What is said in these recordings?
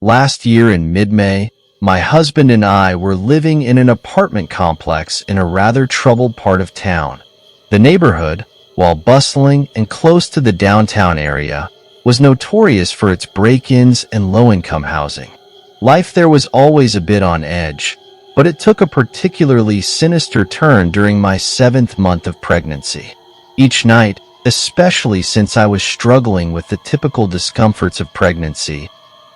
Last year in mid-May, my husband and I were living in an apartment complex in a rather troubled part of town. The neighborhood, while bustling and close to the downtown area, was notorious for its break-ins and low-income housing. Life there was always a bit on edge, but it took a particularly sinister turn during my 7th month of pregnancy. Each night, especially since I was struggling with the typical discomforts of pregnancy,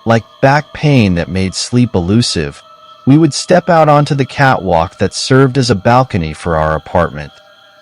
like back pain that made sleep elusive, we would step out onto the catwalk that served as a balcony for our apartment.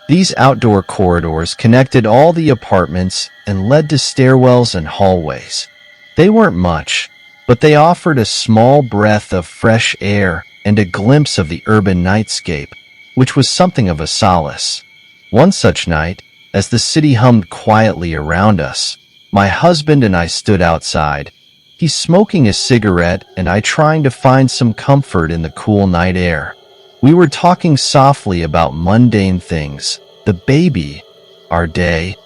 These outdoor corridors connected all the apartments and led to stairwells and hallways. They weren't much, but they offered a small breath of fresh air and a glimpse of the urban nightscape, which was something of a solace. One such night, as the city hummed quietly around us, my husband and I stood outside, he smoking a cigarette and I trying to find some comfort in the cool night air. We were talking softly about mundane things, the baby, our day,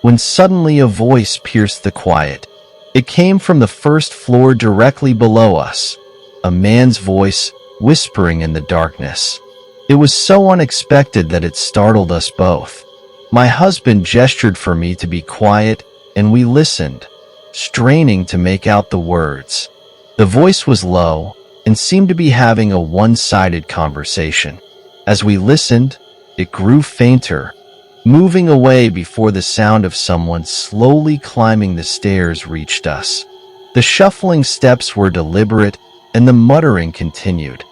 when suddenly a voice pierced the quiet. It came from the first floor directly below us, a man's voice whispering in the darkness. It was so unexpected that it startled us both. My husband gestured for me to be quiet, and we listened, straining to make out the words. The voice was low and seemed to be having a one-sided conversation. As we listened, it grew fainter, moving away before the sound of someone slowly climbing the stairs reached us. The shuffling steps were deliberate, and the muttering continued.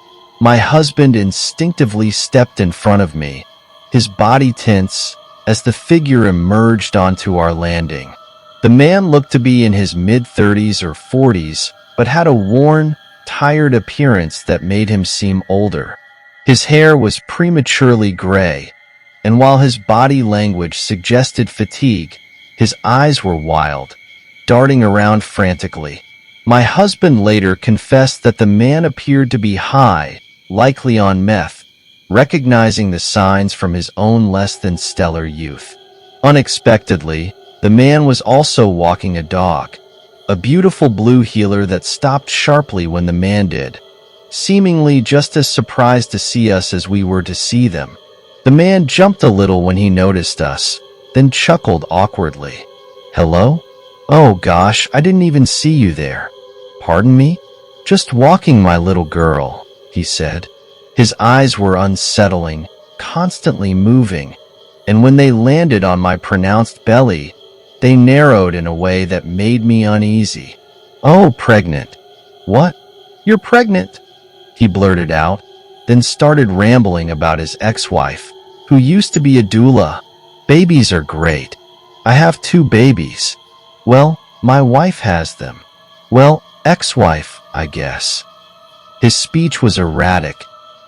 My husband instinctively stepped in front of me, his body tense as the figure emerged onto our landing. The man looked to be in his mid-30s or 40s, but had a worn, tired appearance that made him seem older. His hair was prematurely gray, and while his body language suggested fatigue, his eyes were wild, darting around frantically. My husband later confessed that the man appeared to be high, likely on meth, recognizing the signs from his own less-than-stellar youth. Unexpectedly, the man was also walking a dog, a beautiful blue heeler that stopped sharply when the man did, seemingly just as surprised to see us as we were to see them. The man jumped a little when he noticed us, then chuckled awkwardly. "Hello? Oh gosh, I didn't even see you there. Pardon me? Just walking my little girl," he said. His eyes were unsettling, constantly moving, and when they landed on my pronounced belly, they narrowed in a way that made me uneasy. "Oh, pregnant. What? You're pregnant?" he blurted out, then started rambling about his ex-wife, who used to be a doula. "Babies are great. I have 2 babies. Well, my wife has them. Well, ex-wife, I guess." His speech was erratic,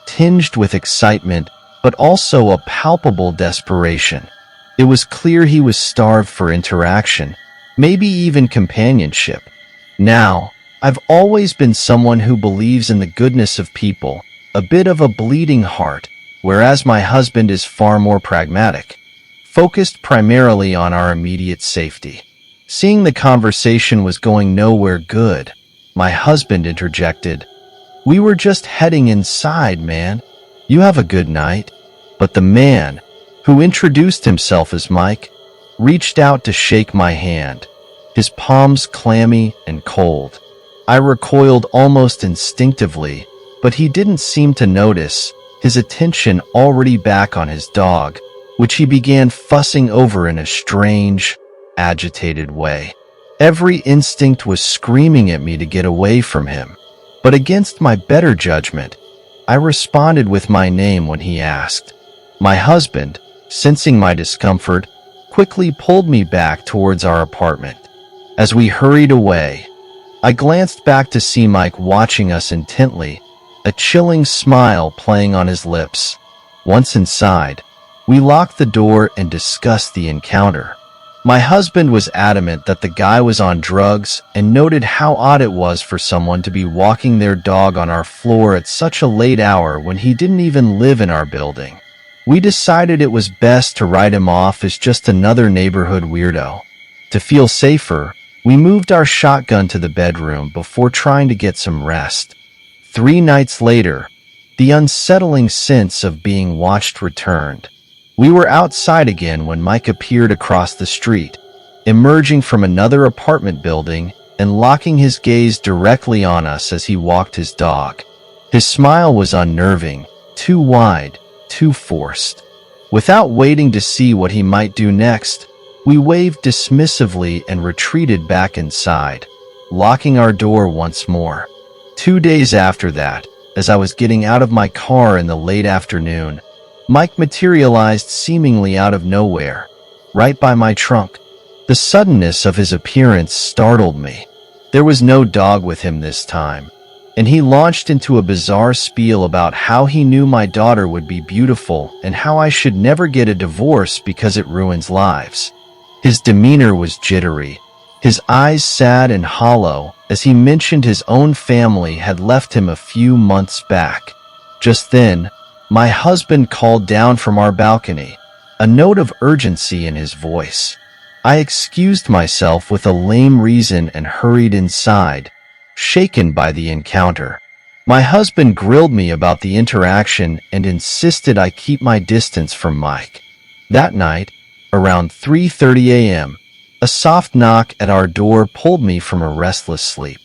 tinged with excitement, but also a palpable desperation. It was clear he was starved for interaction, maybe even companionship. Now, I've always been someone who believes in the goodness of people, a bit of a bleeding heart, whereas my husband is far more pragmatic, focused primarily on our immediate safety. Seeing the conversation was going nowhere good, my husband interjected, "We were just heading inside, man. You have a good night." But the man, who introduced himself as Mike, reached out to shake my hand, his palms clammy and cold. I recoiled almost instinctively, but he didn't seem to notice, his attention already back on his dog, which he began fussing over in a strange, agitated way. Every instinct was screaming at me to get away from him, but against my better judgment, I responded with my name when he asked. My husband, sensing my discomfort, quickly pulled me back towards our apartment. As we hurried away, I glanced back to see Mike watching us intently, a chilling smile playing on his lips. Once inside, we locked the door and discussed the encounter. My husband was adamant that the guy was on drugs and noted how odd it was for someone to be walking their dog on our floor at such a late hour when he didn't even live in our building. We decided it was best to write him off as just another neighborhood weirdo. To feel safer, We moved our shotgun to the bedroom before trying to get some rest. 3 nights later, the unsettling sense of being watched returned. We were outside again when Mike appeared across the street, emerging from another apartment building and locking his gaze directly on us as he walked his dog. His smile was unnerving, too wide, too forced. Without waiting to see what he might do next, we waved dismissively and retreated back inside, locking our door once more. 2 days after that, as I was getting out of my car in the late afternoon, Mike materialized seemingly out of nowhere, right by my trunk. The suddenness of his appearance startled me. There was no dog with him this time, and he launched into a bizarre spiel about how he knew my daughter would be beautiful and how I should never get a divorce because it ruins lives. His demeanor was jittery, his eyes sad and hollow as he mentioned his own family had left him a few months back. Just then, my husband called down from our balcony, a note of urgency in his voice. I excused myself with a lame reason and hurried inside, shaken by the encounter. My husband grilled me about the interaction and insisted I keep my distance from Mike. That night, around 3:30 a.m., a soft knock at our door pulled me from a restless sleep.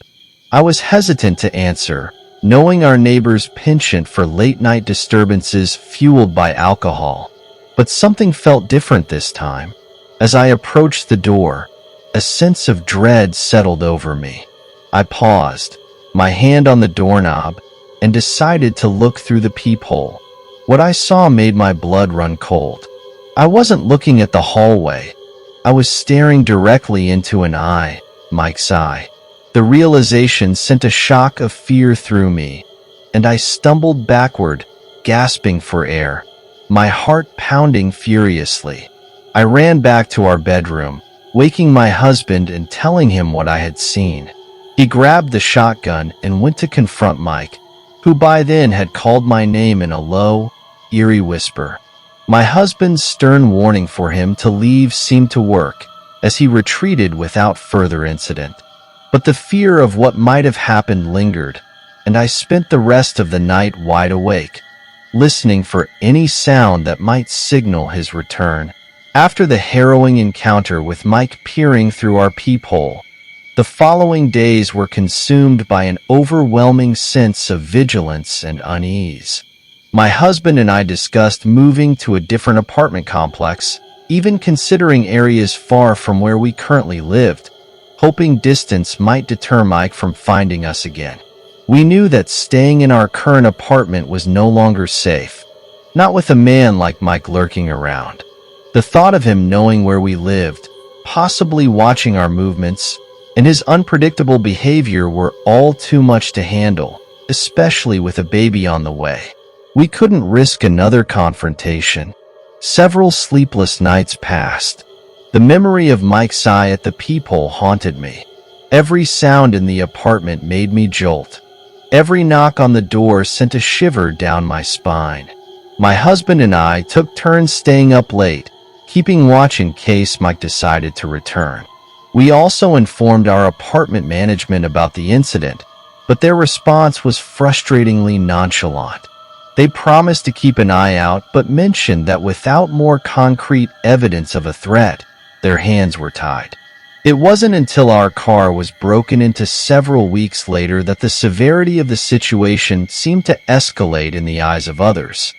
I was hesitant to answer, knowing our neighbor's penchant for late-night disturbances fueled by alcohol. But something felt different this time. As I approached the door, a sense of dread settled over me. I paused, my hand on the doorknob, and decided to look through the peephole. What I saw made my blood run cold. I wasn't looking at the hallway. I was staring directly into an eye, Mike's eye. The realization sent a shock of fear through me, and I stumbled backward, gasping for air, my heart pounding furiously. I ran back to our bedroom, waking my husband and telling him what I had seen. He grabbed the shotgun and went to confront Mike, who by then had called my name in a low, eerie whisper. My husband's stern warning for him to leave seemed to work, as he retreated without further incident. But the fear of what might have happened lingered, and I spent the rest of the night wide awake, listening for any sound that might signal his return. After the harrowing encounter with Mike peering through our peephole, the following days were consumed by an overwhelming sense of vigilance and unease. My husband and I discussed moving to a different apartment complex, even considering areas far from where we currently lived, hoping distance might deter Mike from finding us again. We knew that staying in our current apartment was no longer safe, not with a man like Mike lurking around. The thought of him knowing where we lived, possibly watching our movements, and his unpredictable behavior were all too much to handle, especially with a baby on the way. We couldn't risk another confrontation. Several sleepless nights passed. The memory of Mike's eye at the peephole haunted me. Every sound in the apartment made me jolt. Every knock on the door sent a shiver down my spine. My husband and I took turns staying up late, keeping watch in case Mike decided to return. We also informed our apartment management about the incident, but their response was frustratingly nonchalant. They promised to keep an eye out, but mentioned that without more concrete evidence of a threat, their hands were tied. It wasn't until our car was broken into several weeks later that the severity of the situation seemed to escalate in the eyes of others.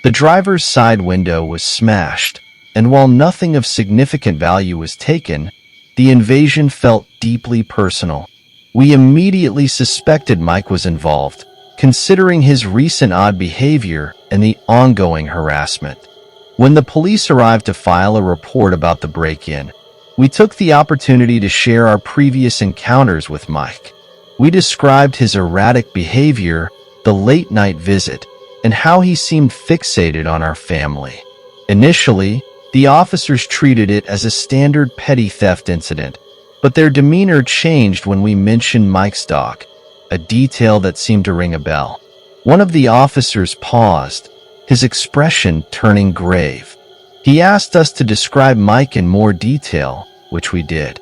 The driver's side window was smashed, and while nothing of significant value was taken, the invasion felt deeply personal. We immediately suspected Mike was involved, considering his recent odd behavior and the ongoing harassment. When the police arrived to file a report about the break-in, we took the opportunity to share our previous encounters with Mike. We described his erratic behavior, the late-night visit, and how he seemed fixated on our family. Initially, the officers treated it as a standard petty theft incident, but their demeanor changed when we mentioned Mike's dog, a detail that seemed to ring a bell. One of the officers paused, his expression turning grave. He asked us to describe Mike in more detail, which we did.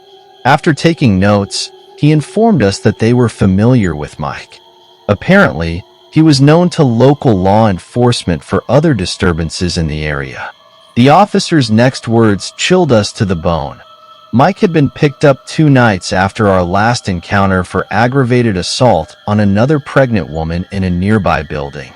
After taking notes, he informed us that they were familiar with Mike. Apparently, he was known to local law enforcement for other disturbances in the area. The officer's next words chilled us to the bone. Mike had been picked up 2 nights after our last encounter for aggravated assault on another pregnant woman in a nearby building.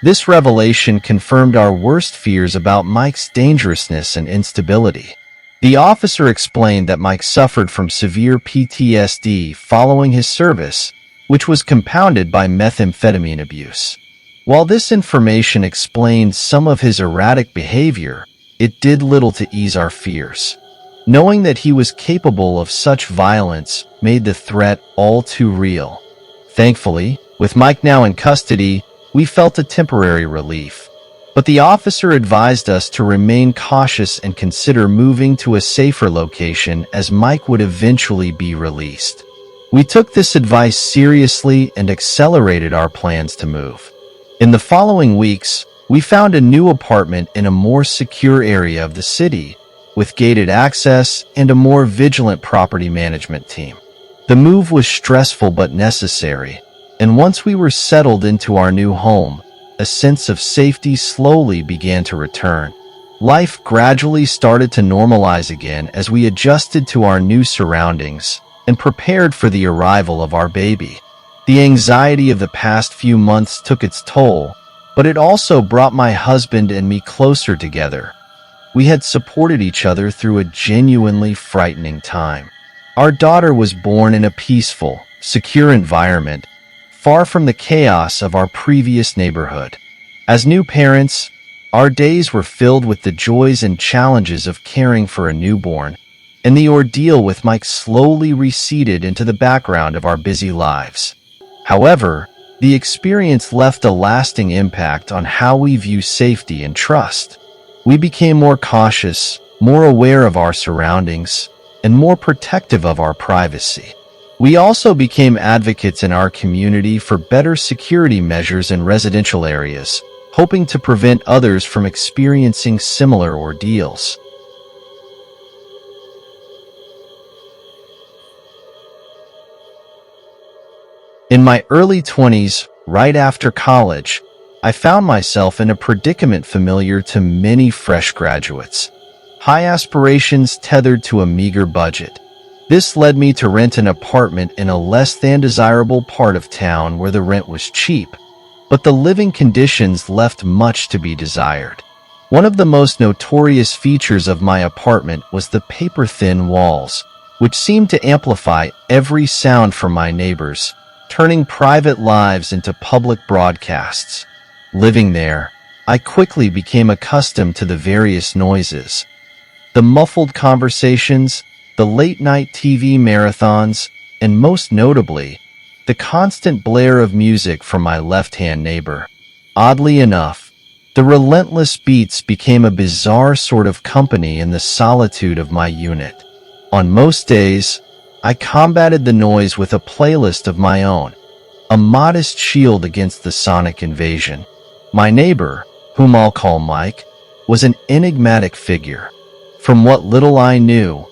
This revelation confirmed our worst fears about Mike's dangerousness and instability. The officer explained that Mike suffered from severe PTSD following his service, which was compounded by methamphetamine abuse. While this information explained some of his erratic behavior, it did little to ease our fears. Knowing that he was capable of such violence made the threat all too real. Thankfully, with Mike now in custody, we felt a temporary relief. But the officer advised us to remain cautious and consider moving to a safer location as Mike would eventually be released. We took this advice seriously and accelerated our plans to move. In the following weeks, we found a new apartment in a more secure area of the city, with gated access and a more vigilant property management team. The move was stressful but necessary, and once we were settled into our new home, a sense of safety slowly began to return. Life gradually started to normalize again as we adjusted to our new surroundings and prepared for the arrival of our baby. The anxiety of the past few months took its toll, but it also brought my husband and me closer together. We had supported each other through a genuinely frightening time. Our daughter was born in a peaceful, secure environment, far from the chaos of our previous neighborhood. As new parents, our days were filled with the joys and challenges of caring for a newborn, and the ordeal with Mike slowly receded into the background of our busy lives. However, the experience left a lasting impact on how we view safety and trust. We became more cautious, more aware of our surroundings, and more protective of our privacy. We also became advocates in our community for better security measures in residential areas, hoping to prevent others from experiencing similar ordeals. In my early 20s, right after college, I found myself in a predicament familiar to many fresh graduates. High aspirations tethered to a meager budget. This led me to rent an apartment in a less than desirable part of town where the rent was cheap, but the living conditions left much to be desired. One of the most notorious features of my apartment was the paper-thin walls, which seemed to amplify every sound from my neighbors, turning private lives into public broadcasts. Living there, I quickly became accustomed to the various noises. The muffled conversations, the late-night TV marathons, and most notably, the constant blare of music from my left-hand neighbor. Oddly enough, the relentless beats became a bizarre sort of company in the solitude of my unit. On most days, I combated the noise with a playlist of my own, a modest shield against the sonic invasion. My neighbor, whom I'll call Mike, was an enigmatic figure. From what little I knew,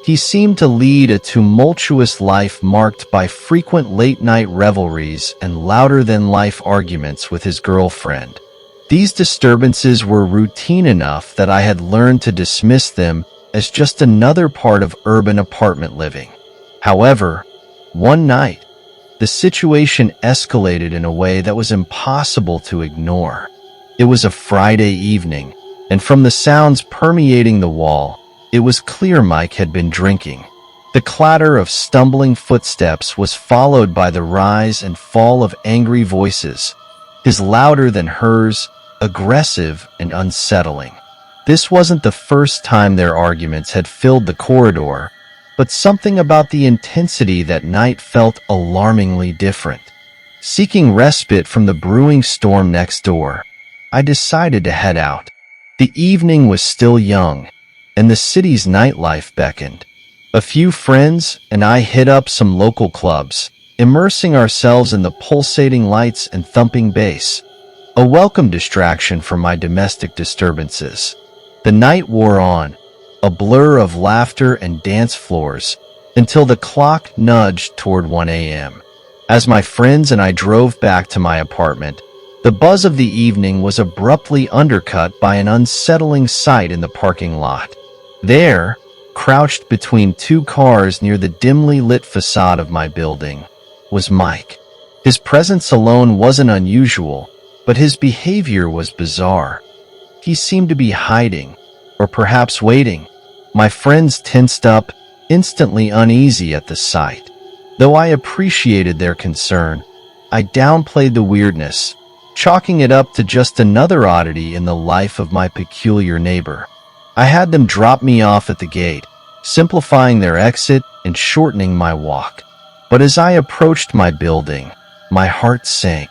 he seemed to lead a tumultuous life marked by frequent late-night revelries and louder-than-life arguments with his girlfriend. These disturbances were routine enough that I had learned to dismiss them as just another part of urban apartment living. However, one night, the situation escalated in a way that was impossible to ignore. It was a Friday evening, and from the sounds permeating the wall, it was clear Mike had been drinking. The clatter of stumbling footsteps was followed by the rise and fall of angry voices, his louder than hers, aggressive and unsettling. This wasn't the first time their arguments had filled the corridor, but something about the intensity that night felt alarmingly different. Seeking respite from the brewing storm next door, I decided to head out. The evening was still young, and the city's nightlife beckoned. A few friends and I hit up some local clubs, immersing ourselves in the pulsating lights and thumping bass, a welcome distraction from my domestic disturbances. The night wore on, a blur of laughter and dance floors, until the clock nudged toward 1 a.m. As my friends and I drove back to my apartment, the buzz of the evening was abruptly undercut by an unsettling sight in the parking lot. There, crouched between two cars near the dimly lit facade of my building, was Mike. His presence alone wasn't unusual, but his behavior was bizarre. He seemed to be hiding, or perhaps waiting. My friends tensed up, instantly uneasy at the sight. Though I appreciated their concern, I downplayed the weirdness, chalking it up to just another oddity in the life of my peculiar neighbor. I had them drop me off at the gate, simplifying their exit and shortening my walk. But as I approached my building, my heart sank.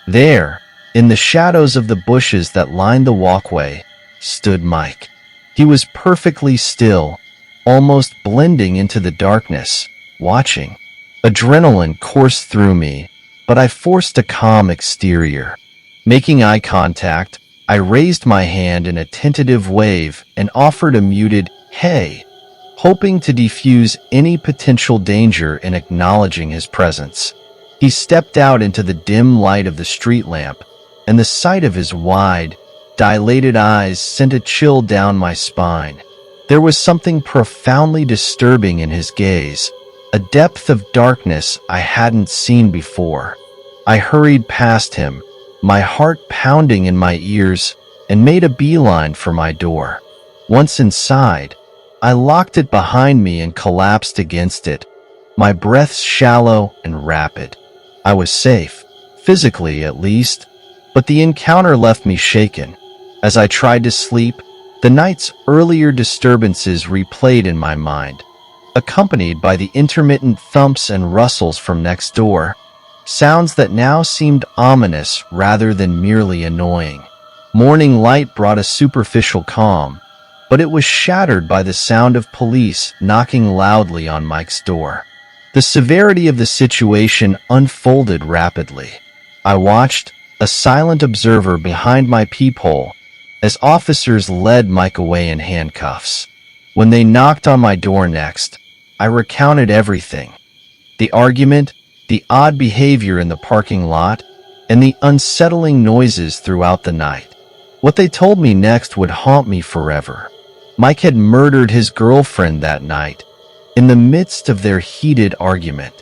There, in the shadows of the bushes that lined the walkway, stood Mike. He was perfectly still, almost blending into the darkness, watching. Adrenaline coursed through me, but I forced a calm exterior. Making eye contact, I raised my hand in a tentative wave and offered a muted, "Hey," hoping to defuse any potential danger in acknowledging his presence. He stepped out into the dim light of the street lamp, and the sight of his wide, dilated eyes sent a chill down my spine. There was something profoundly disturbing in his gaze, a depth of darkness I hadn't seen before. I hurried past him, my heart pounding in my ears, and made a beeline for my door. Once inside, I locked it behind me and collapsed against it, my breaths shallow and rapid. I was safe, physically at least, but the encounter left me shaken. As I tried to sleep, the night's earlier disturbances replayed in my mind, accompanied by the intermittent thumps and rustles from next door, sounds that now seemed ominous rather than merely annoying. Morning light brought a superficial calm, but it was shattered by the sound of police knocking loudly on Mike's door. The severity of the situation unfolded rapidly. I watched, a silent observer behind my peephole, as officers led Mike away in handcuffs. When they knocked on my door next, I recounted everything. The argument, the odd behavior in the parking lot, and the unsettling noises throughout the night. What they told me next would haunt me forever. Mike had murdered his girlfriend that night, in the midst of their heated argument.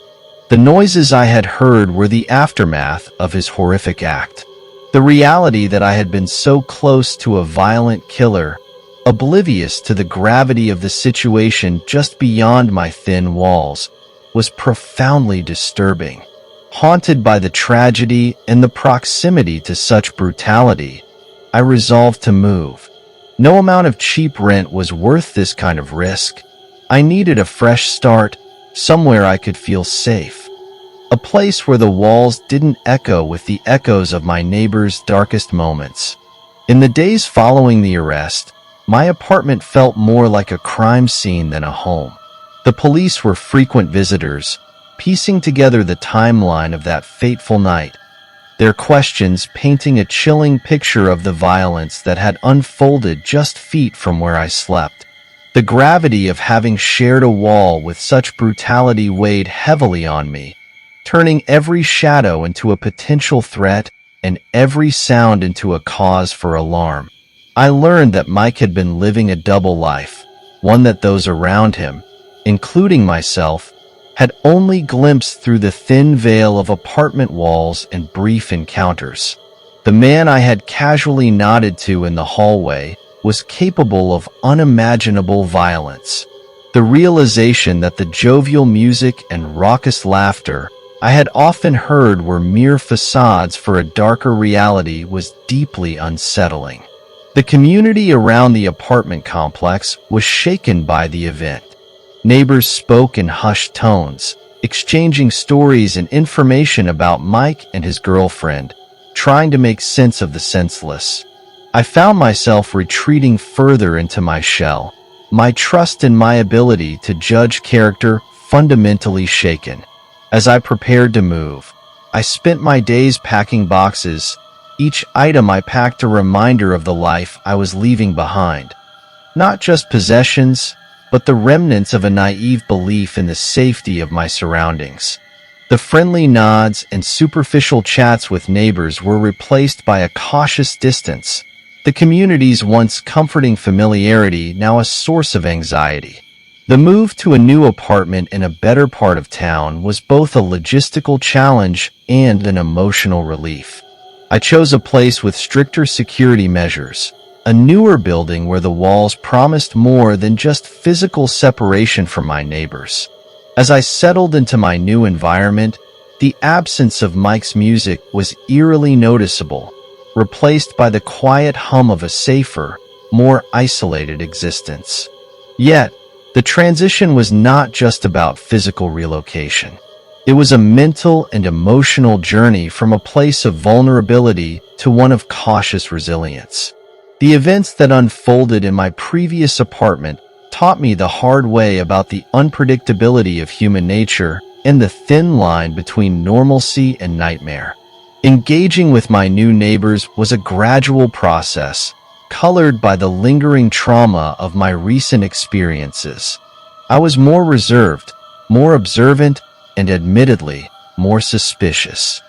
The noises I had heard were the aftermath of his horrific act. The reality that I had been so close to a violent killer, oblivious to the gravity of the situation just beyond my thin walls, was profoundly disturbing. Haunted by the tragedy and the proximity to such brutality, I resolved to move. No amount of cheap rent was worth this kind of risk. I needed a fresh start, somewhere I could feel safe. A place where the walls didn't echo with the echoes of my neighbor's darkest moments. In the days following the arrest, my apartment felt more like a crime scene than a home. The police were frequent visitors, piecing together the timeline of that fateful night, their questions painting a chilling picture of the violence that had unfolded just feet from where I slept. The gravity of having shared a wall with such brutality weighed heavily on me, turning every shadow into a potential threat and every sound into a cause for alarm. I learned that Mike had been living a double life, one that those around him, including myself, had only glimpsed through the thin veil of apartment walls and brief encounters. The man I had casually nodded to in the hallway was capable of unimaginable violence. The realization that the jovial music and raucous laughter I had often heard were mere facades for a darker reality was deeply unsettling. The community around the apartment complex was shaken by the event. Neighbors spoke in hushed tones, exchanging stories and information about Mike and his girlfriend, trying to make sense of the senseless. I found myself retreating further into my shell, my trust in my ability to judge character fundamentally shaken. As I prepared to move, I spent my days packing boxes, each item I packed a reminder of the life I was leaving behind. Not just possessions, but the remnants of a naive belief in the safety of my surroundings. The friendly nods and superficial chats with neighbors were replaced by a cautious distance, the community's once comforting familiarity now a source of anxiety. The move to a new apartment in a better part of town was both a logistical challenge and an emotional relief. I chose a place with stricter security measures, a newer building where the walls promised more than just physical separation from my neighbors. As I settled into my new environment, the absence of Mike's music was eerily noticeable, replaced by the quiet hum of a safer, more isolated existence. Yet, the transition was not just about physical relocation. It was a mental and emotional journey from a place of vulnerability to one of cautious resilience. The events that unfolded in my previous apartment taught me the hard way about the unpredictability of human nature and the thin line between normalcy and nightmare. Engaging with my new neighbors was a gradual process, colored by the lingering trauma of my recent experiences. I was more reserved, more observant, and admittedly, more suspicious.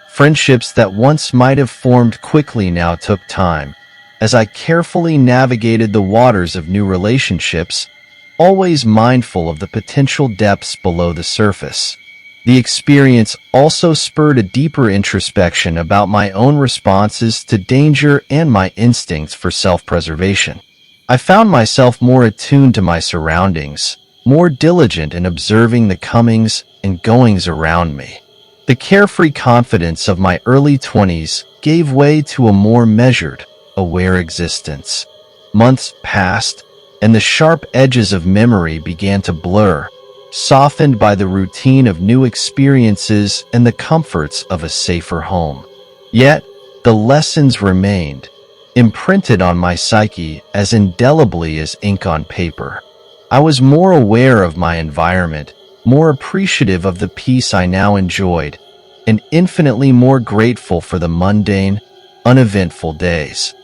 Friendships that once might have formed quickly now took time, as I carefully navigated the waters of new relationships, always mindful of the potential depths below the surface. The experience also spurred a deeper introspection about my own responses to danger and my instincts for self-preservation. I found myself more attuned to my surroundings, more diligent in observing the comings and goings around me. The carefree confidence of my early 20s gave way to a more measured, aware existence. Months passed, and the sharp edges of memory began to blur, softened by the routine of new experiences and the comforts of a safer home. Yet, the lessons remained, imprinted on my psyche as indelibly as ink on paper. I was more aware of my environment, more appreciative of the peace I now enjoyed, and infinitely more grateful for the mundane, uneventful days.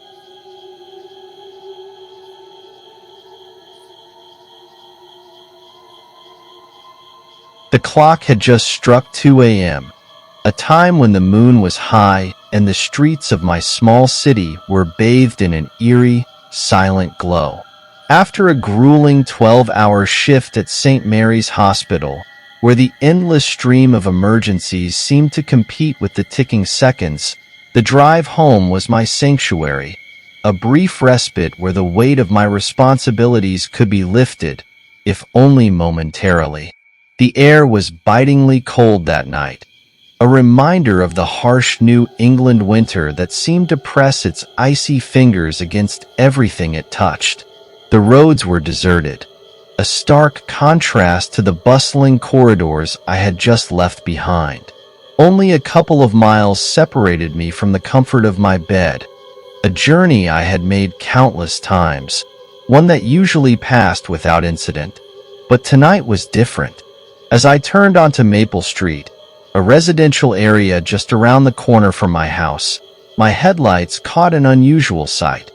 The clock had just struck 2 a.m., a time when the moon was high and the streets of my small city were bathed in an eerie, silent glow. After a grueling 12-hour shift at St. Mary's Hospital, where the endless stream of emergencies seemed to compete with the ticking seconds, the drive home was my sanctuary, a brief respite where the weight of my responsibilities could be lifted, if only momentarily. The air was bitingly cold that night, a reminder of the harsh New England winter that seemed to press its icy fingers against everything it touched. The roads were deserted, a stark contrast to the bustling corridors I had just left behind. Only a couple of miles separated me from the comfort of my bed, a journey I had made countless times, one that usually passed without incident. But tonight was different. As I turned onto Maple Street, a residential area just around the corner from my house, my headlights caught an unusual sight.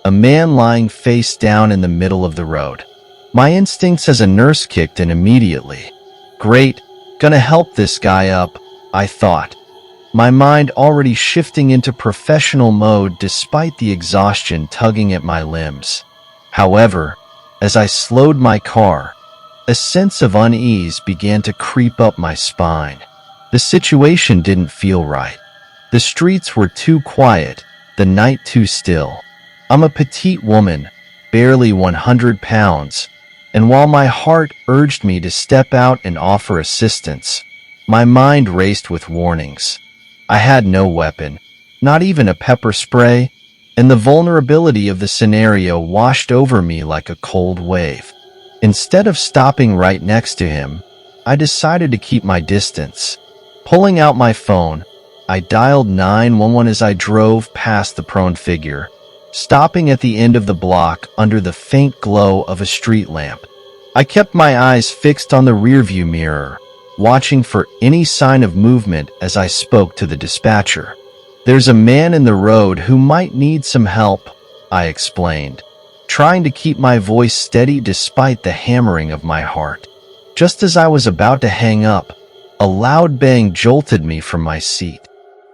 A man lying face down in the middle of the road. My instincts as a nurse kicked in immediately. Great, gonna help this guy up, I thought, my mind already shifting into professional mode despite the exhaustion tugging at my limbs. However, as I slowed my car, a sense of unease began to creep up my spine. The situation didn't feel right. The streets were too quiet, the night too still. I'm a petite woman, barely 100 pounds, and while my heart urged me to step out and offer assistance, my mind raced with warnings. I had no weapon, not even a pepper spray, and the vulnerability of the scenario washed over me like a cold wave. Instead of stopping right next to him, I decided to keep my distance. Pulling out my phone, I dialed 911 as I drove past the prone figure, stopping at the end of the block under the faint glow of a street lamp. I kept my eyes fixed on the rearview mirror, watching for any sign of movement as I spoke to the dispatcher. "There's a man in the road who might need some help," I explained. trying to keep my voice steady despite the hammering of my heart. Just as I was about to hang up, a loud bang jolted me from my seat.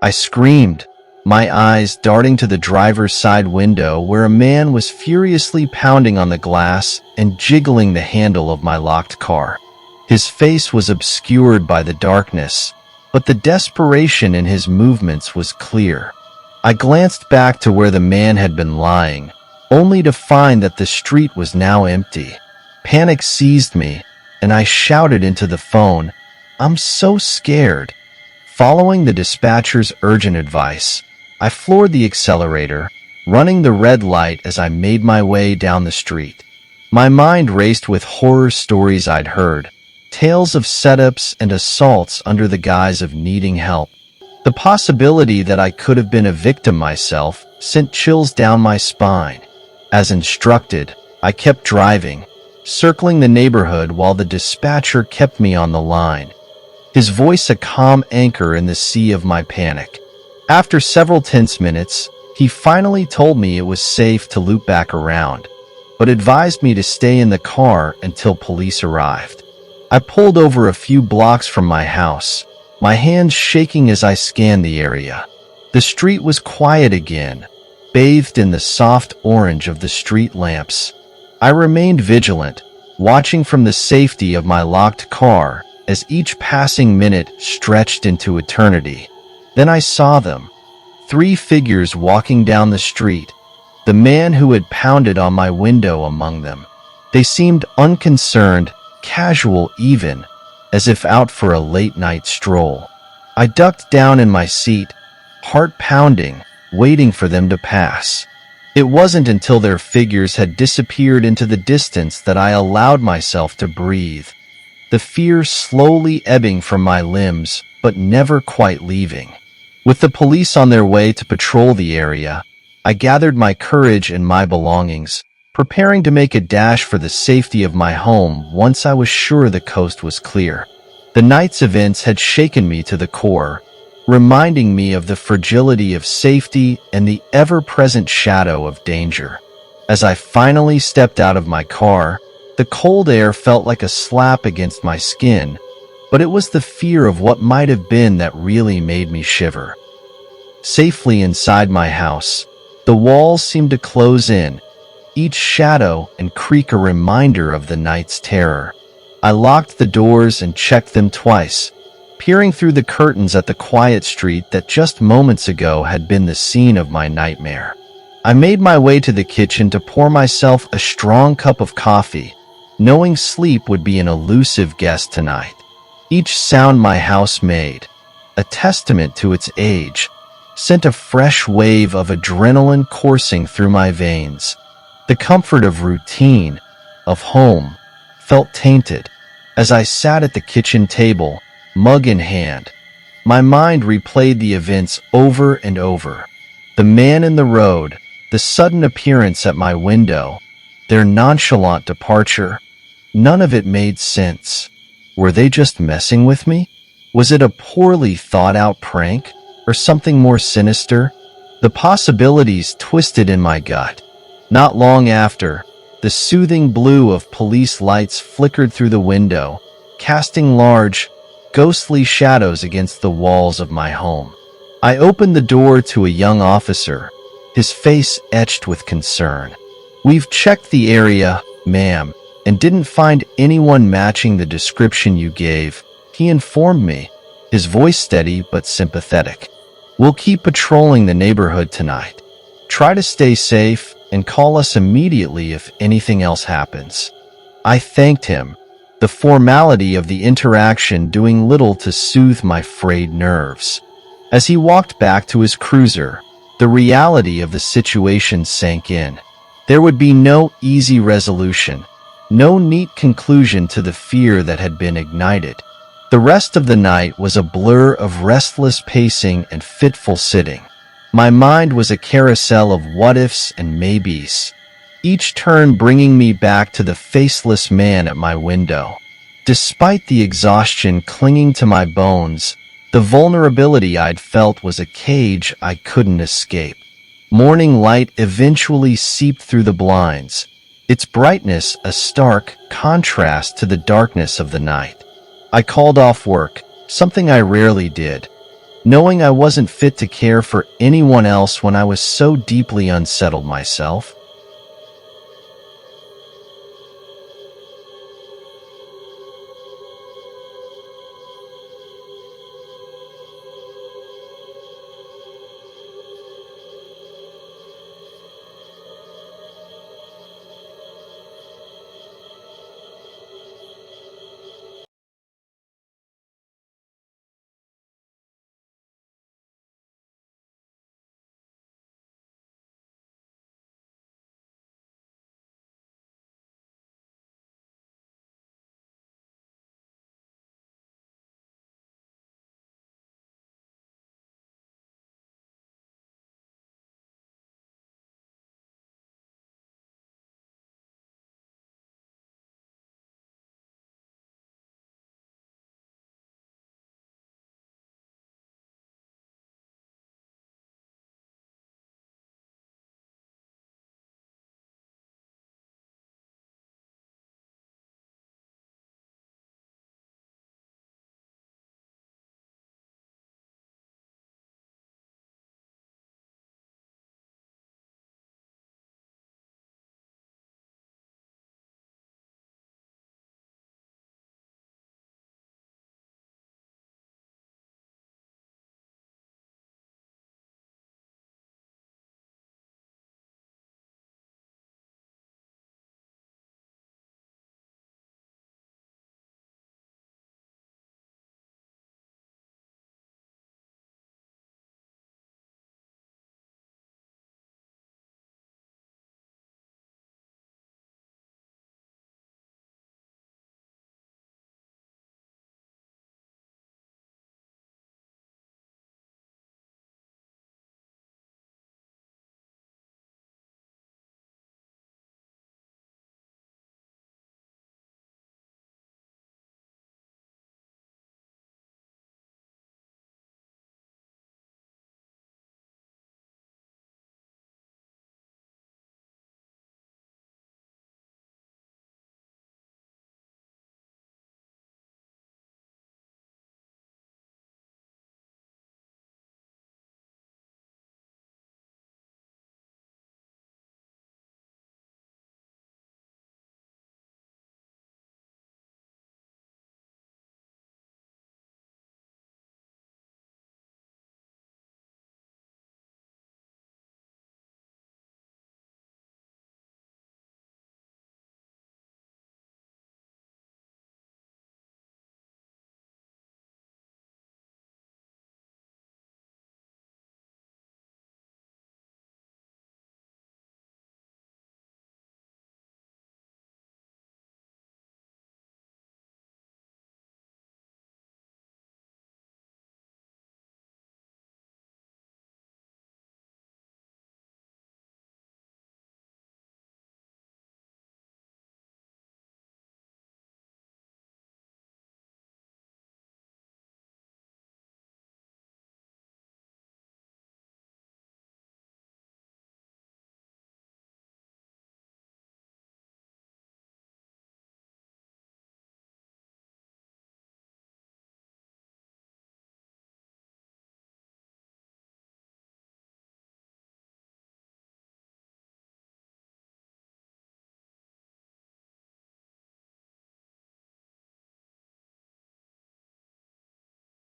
I screamed, my eyes darting to the driver's side window where a man was furiously pounding on the glass and jiggling the handle of my locked car. His face was obscured by the darkness, but the desperation in his movements was clear. I glanced back to where the man had been lying, only to find that the street was now empty. Panic seized me, and I shouted into the phone, "I'm so scared." Following the dispatcher's urgent advice, I floored the accelerator, running the red light as I made my way down the street. My mind raced with horror stories I'd heard, tales of setups and assaults under the guise of needing help. The possibility that I could have been a victim myself sent chills down my spine. As instructed, I kept driving, circling the neighborhood while the dispatcher kept me on the line, his voice a calm anchor in the sea of my panic. After several tense minutes, he finally told me it was safe to loop back around, but advised me to stay in the car until police arrived. I pulled over a few blocks from my house, my hands shaking as I scanned the area. The street was quiet again, bathed in the soft orange of the street lamps. I remained vigilant, watching from the safety of my locked car as each passing minute stretched into eternity. Then I saw them, 3 figures walking down the street, the man who had pounded on my window among them. They seemed unconcerned, casual even, as if out for a late-night stroll. I ducked down in my seat, heart pounding, waiting for them to pass. It wasn't until their figures had disappeared into the distance that I allowed myself to breathe, the fear slowly ebbing from my limbs, but never quite leaving. With the police on their way to patrol the area, I gathered my courage and my belongings, preparing to make a dash for the safety of my home once I was sure the coast was clear. The night's events had shaken me to the core, reminding me of the fragility of safety and the ever-present shadow of danger. As I finally stepped out of my car, the cold air felt like a slap against my skin, but it was the fear of what might have been that really made me shiver. Safely inside my house, the walls seemed to close in, each shadow and creak a reminder of the night's terror. I locked the doors and checked them twice, peering through the curtains at the quiet street that just moments ago had been the scene of my nightmare. I made my way to the kitchen to pour myself a strong cup of coffee, knowing sleep would be an elusive guest tonight. Each sound my house made, a testament to its age, sent a fresh wave of adrenaline coursing through my veins. The comfort of routine, of home, felt tainted. As I sat at the kitchen table, mug in hand, my mind replayed the events over and over. The man in the road, the sudden appearance at my window, their nonchalant departure. None of it made sense. Were they just messing with me? Was it a poorly thought-out prank, or something more sinister? The possibilities twisted in my gut. Not long after, the soothing blue of police lights flickered through the window, casting large, ghostly shadows against the walls of my home. I opened the door to a young officer, his face etched with concern. "We've checked the area, ma'am, and didn't find anyone matching the description you gave," he informed me, his voice steady but sympathetic. "We'll keep patrolling the neighborhood tonight. Try to stay safe and call us immediately if anything else happens." I thanked him, the formality of the interaction doing little to soothe my frayed nerves. As he walked back to his cruiser, the reality of the situation sank in. There would be no easy resolution, no neat conclusion to the fear that had been ignited. The rest of the night was a blur of restless pacing and fitful sitting. My mind was a carousel of what-ifs and maybes, each turn bringing me back to the faceless man at my window. Despite the exhaustion clinging to my bones, the vulnerability I'd felt was a cage I couldn't escape. Morning light eventually seeped through the blinds, its brightness a stark contrast to the darkness of the night. I called off work, something I rarely did, knowing I wasn't fit to care for anyone else when I was so deeply unsettled myself.